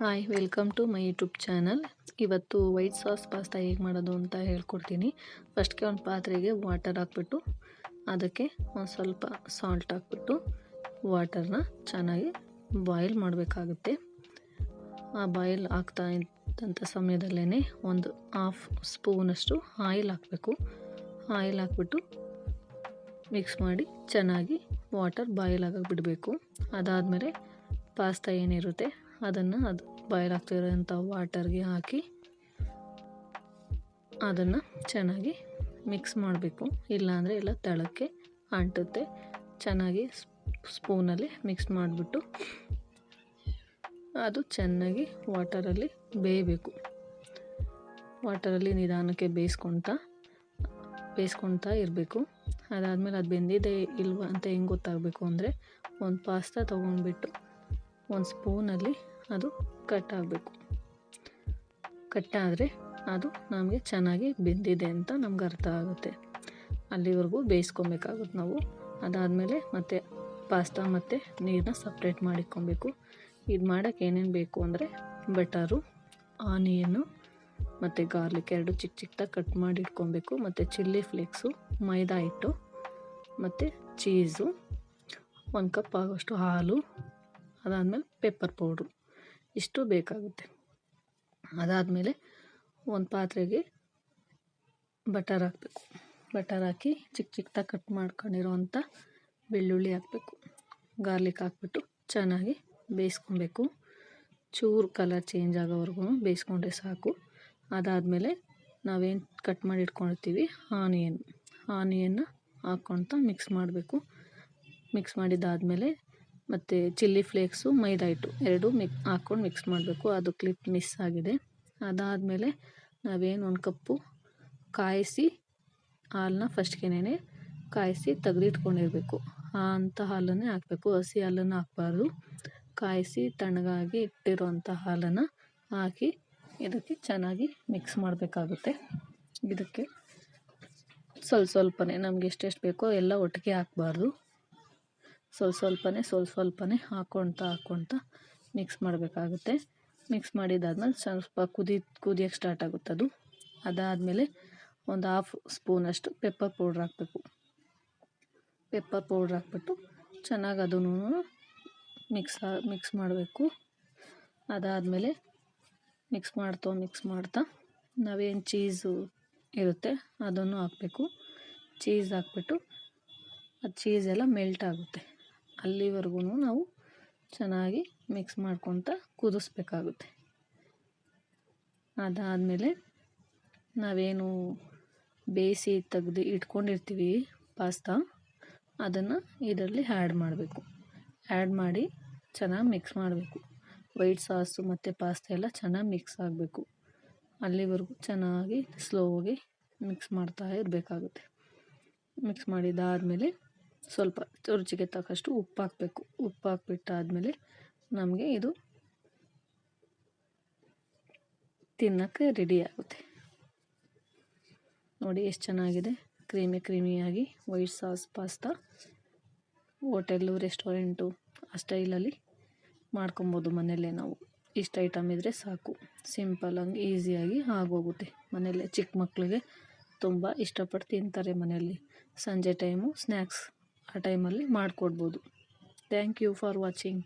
Hi welcome to my YouTube channel. ಇವತ್ತು white sauce pasta ಹೇಗೆ ಮಾಡೋದು ಅಂತ ಹೇಳ್ಕೊಡ್ತೀನಿ. ಫಸ್ಟ್ಗೆ ಒಂದು ಪಾತ್ರೆಗೆ ವಾಟರ್ ಹಾಕ್ಬಿಟ್ಟು ಅದಕ್ಕೆ ಒಂದು ಸ್ವಲ್ಪ ಸಾಲ್ಟ್ ಹಾಕ್ಬಿಟ್ಟು ವಾಟರ್ನ ಚೆನ್ನಾಗಿ ಬಾಯ್ಲ್ ಮಾಡಬೇಕಾಗುತ್ತೆ. ಆ ಬಾಯ್ಲ್ ಆಗ್ತಾ ಇದ್ದಂಥ ಸಮಯದಲ್ಲೇ ಒಂದು ಹಾಫ್ ಸ್ಪೂನಷ್ಟು ಆಯಿಲ್ ಹಾಕಬೇಕು. ಆಯಿಲ್ ಹಾಕ್ಬಿಟ್ಟು ಮಿಕ್ಸ್ ಮಾಡಿ ಚೆನ್ನಾಗಿ ವಾಟರ್ ಬಾಯ್ಲ್ ಆಗಕ್ಕೆ ಬಿಡಬೇಕು. ಅದಾದಮೇಲೆ ಪಾಸ್ತಾ ಏನಿರುತ್ತೆ ಅದನ್ನು ಬಾಯ್ಲ್ ಆಗ್ತಿರೋಂಥ ವಾಟರ್ಗೆ ಹಾಕಿ ಅದನ್ನು ಚೆನ್ನಾಗಿ ಮಿಕ್ಸ್ ಮಾಡಬೇಕು. ಇಲ್ಲಾಂದರೆ ಎಲ್ಲ ತಳಕ್ಕೆ ಅಂಟುತ್ತೆ. ಚೆನ್ನಾಗಿ ಸ್ಪೂನಲ್ಲಿ ಮಿಕ್ಸ್ ಮಾಡಿಬಿಟ್ಟು ಅದು ಚೆನ್ನಾಗಿ ವಾಟರಲ್ಲಿ ಬೇಯಬೇಕು. ವಾಟರಲ್ಲಿ ನಿಧಾನಕ್ಕೆ ಬೇಯಿಸ್ಕೊಳ್ತಾ ಇರಬೇಕು. ಅದಾದಮೇಲೆ ಅದು ಬೆಂದಿದೆ ಇಲ್ವಾ ಅಂತ ಹೆಂಗೆ ಗೊತ್ತಾಗಬೇಕು ಅಂದರೆ ಒಂದು ಪಾಸ್ತಾ ತೊಗೊಂಡ್ಬಿಟ್ಟು ಒಂದು ಸ್ಪೂನಲ್ಲಿ ಅದು ಕಟ್ಟಾಗಬೇಕು. ಕಟ್ಟಾದರೆ ಅದು ನಮಗೆ ಚೆನ್ನಾಗಿ ಬೆಂದಿದೆ ಅಂತ ನಮ್ಗೆ ಅರ್ಥ ಆಗುತ್ತೆ. ಅಲ್ಲಿವರೆಗೂ ಬೇಯಿಸ್ಕೊಬೇಕಾಗುತ್ತೆ ನಾವು. ಅದಾದಮೇಲೆ ಮತ್ತೆ ಪಾಸ್ತಾ ಮತ್ತು ನೀರನ್ನ ಸಪ್ರೇಟ್ ಮಾಡಿಕೊಬೇಕು. ಇದು ಮಾಡೋಕ್ಕೆ ಏನೇನು ಬೇಕು ಅಂದರೆ ಬಟರು, ಆನಿಯನ್ನು ಮತ್ತು ಗಾರ್ಲಿಕ್ ಎರಡು ಚಿಕ್ಕ ಚಿಕ್ಕದಾಗಿ ಕಟ್ ಮಾಡಿ ಇಟ್ಕೊಬೇಕು. ಮತ್ತು ಚಿಲ್ಲಿ ಫ್ಲೇಕ್ಸು, ಮೈದಾ ಹಿಟ್ಟು ಮತ್ತು ಚೀಸು, 1 ಕಪ್ ಆಗೋಷ್ಟು ಹಾಲು, ಅದಾದಮೇಲೆ ಪೆಪ್ಪರ್ ಪೌಡ್ರು ಇಷ್ಟು ಬೇಕಾಗುತ್ತೆ. ಅದಾದಮೇಲೆ ಒಂದು ಪಾತ್ರೆಗೆ ಬಟರ್ ಹಾಕಬೇಕು. ಬಟರ್ ಹಾಕಿ ಚಿಕ್ಕ ಚಿಕ್ಕದಾಗಿ ಕಟ್ ಮಾಡ್ಕೊಂಡಿರೋವಂಥ ಬೆಳ್ಳುಳ್ಳಿ ಹಾಕಬೇಕು. ಗಾರ್ಲಿಕ್ ಹಾಕ್ಬಿಟ್ಟು ಚೆನ್ನಾಗಿ ಬೇಯಿಸ್ಕೊಬೇಕು. ಚೂರು ಕಲರ್ ಚೇಂಜ್ ಆಗೋವರೆಗೂ ಬೇಯಿಸ್ಕೊಂಡ್ರೆ ಸಾಕು. ಅದಾದಮೇಲೆ ನಾವೇನು ಕಟ್ ಮಾಡಿ ಇಟ್ಕೊಂಡಿರ್ತೀವಿ ಆನಿಯನ್ನು ಹಾಕ್ಕೊಳ್ತಾ ಮಿಕ್ಸ್ ಮಾಡಬೇಕು. ಮಿಕ್ಸ್ ಮಾಡಿದ್ದಾದಮೇಲೆ ಮತ್ತು ಚಿಲ್ಲಿ ಫ್ಲೇಕ್ಸು, ಮೈದಾ ಹಿಟ್ಟು ಎರಡೂ ಹಾಕ್ಕೊಂಡು ಮಿಕ್ಸ್ ಮಾಡಬೇಕು. ಅದು ಕ್ಲಿಪ್ ಮಿಸ್ ಆಗಿದೆ. ಅದಾದಮೇಲೆ ನಾವೇನು 1 ಕಪ್ಪು ಕಾಯಿಸಿ ಹಾಲನ್ನ ಫಸ್ಟ್ಗೆನೇ ಕಾಯಿಸಿ ತೆಗೆದಿಟ್ಕೊಂಡಿರಬೇಕು. ಅಂಥ ಹಾಲನ್ನೇ ಹಾಕಬೇಕು. ಹಸಿ ಹಾಲನ್ನು ಹಾಕಬಾರ್ದು. ಕಾಯಿಸಿ ತಣ್ಣಗಾಗಿ ಇಟ್ಟಿರೋಂಥ ಹಾಲನ್ನು ಹಾಕಿ ಇದಕ್ಕೆ ಚೆನ್ನಾಗಿ ಮಿಕ್ಸ್ ಮಾಡಬೇಕಾಗುತ್ತೆ. ಇದಕ್ಕೆ ಸ್ವಲ್ಪನೇ ನಮ್ಗೆ ಎಷ್ಟೆಷ್ಟು ಬೇಕೋ ಎಲ್ಲ ಒಟ್ಟಿಗೆ ಹಾಕಬಾರ್ದು. ಸ್ವಲ್ಪನೇ ಹಾಕ್ಕೊಳ್ತಾ ಮಿಕ್ಸ್ ಮಾಡಬೇಕಾಗುತ್ತೆ. ಮಿಕ್ಸ್ ಮಾಡಿದ್ದಾದ್ಮೇಲೆ ಸ್ವಲ್ಪ ಕುದಿಯೋಕ್ಕೆ ಸ್ಟಾರ್ಟ್ ಆಗುತ್ತೆ ಅದು. ಅದಾದಮೇಲೆ ಒಂದು ಹಾಫ್ ಸ್ಪೂನಷ್ಟು ಪೆಪ್ಪರ್ ಪೌಡ್ರ್ ಹಾಕಬೇಕು. ಪೆಪ್ಪರ್ ಪೌಡ್ರ್ ಹಾಕ್ಬಿಟ್ಟು ಚೆನ್ನಾಗಿ ಅದನ್ನು ಮಿಕ್ಸ್ ಮಾಡಬೇಕು. ಅದಾದಮೇಲೆ ಮಿಕ್ಸ್ ಮಾಡ್ತಾ ನಾವೇನು ಚೀಸು ಇರುತ್ತೆ ಅದನ್ನು ಹಾಕಬೇಕು. ಚೀಸ್ ಹಾಕ್ಬಿಟ್ಟು ಅದು ಚೀಸೆಲ್ಲ ಮೆಲ್ಟ್ ಆಗುತ್ತೆ. ಅಲ್ಲಿವರೆಗೂ ನಾವು ಚೆನ್ನಾಗಿ ಮಿಕ್ಸ್ ಮಾಡ್ಕೊತ ಕುದಿಸ್ಬೇಕಾಗುತ್ತೆ. ಅದಾದಮೇಲೆ ನಾವೇನು ಬೇಯಿಸಿ ತೆಗ್ದು ಇಟ್ಕೊಂಡಿರ್ತೀವಿ ಪಾಸ್ತಾ ಅದನ್ನು ಇದರಲ್ಲಿ ಆ್ಯಡ್ ಮಾಡಬೇಕು. ಆ್ಯಡ್ ಮಾಡಿ ಚೆನ್ನಾಗಿ ಮಿಕ್ಸ್ ಮಾಡಬೇಕು. ವೈಟ್ ಸಾಸು ಮತ್ತು ಪಾಸ್ತಾ ಎಲ್ಲ ಚೆನ್ನಾಗಿ ಮಿಕ್ಸ್ ಆಗಬೇಕು. ಅಲ್ಲಿವರೆಗೂ ಚೆನ್ನಾಗಿ ಸ್ಲೋವಾಗಿ ಮಿಕ್ಸ್ ಮಾಡ್ತಾ ಇರಬೇಕಾಗುತ್ತೆ. ಮಿಕ್ಸ್ ಮಾಡಿದ್ದಾದಮೇಲೆ ಸ್ವಲ್ಪ ರುಚಿಗೆ ತಕ್ಕಷ್ಟು ಉಪ್ಪು ಹಾಕಬೇಕು. ಉಪ್ಪು ಹಾಕ್ಬಿಟ್ಟಾದಮೇಲೆ ನಮಗೆ ಇದು ತಿನ್ನೋಕ್ಕೆ ರೆಡಿ ಆಗುತ್ತೆ. ನೋಡಿ ಎಷ್ಟು ಚೆನ್ನಾಗಿದೆ, ಕ್ರೀಮಿಯಾಗಿ white sauce pasta. Hotel, restaurant ಆ ಸ್ಟೈಲಲ್ಲಿ ಮಾಡ್ಕೊಬೋದು ಮನೆಯಲ್ಲೇ. ನಾವು ಇಷ್ಟು ಐಟಮ್ ಇದ್ದರೆ ಸಾಕು, ಸಿಂಪಲಾಗಿ ಈಸಿಯಾಗಿ ಆಗೋಗುತ್ತೆ. ಮನೆಯಲ್ಲೇ ಚಿಕ್ಕ ಮಕ್ಕಳಿಗೆ ತುಂಬ ಇಷ್ಟಪಟ್ಟು ತಿಂತಾರೆ. ಮನೆಯಲ್ಲಿ ಸಂಜೆ ಟೈಮು ಸ್ನ್ಯಾಕ್ಸ್ ಆ ಟೈಮಲ್ಲಿ ಮಾಡಿಕೊಡ್ಬೋದು. Thank you for watching.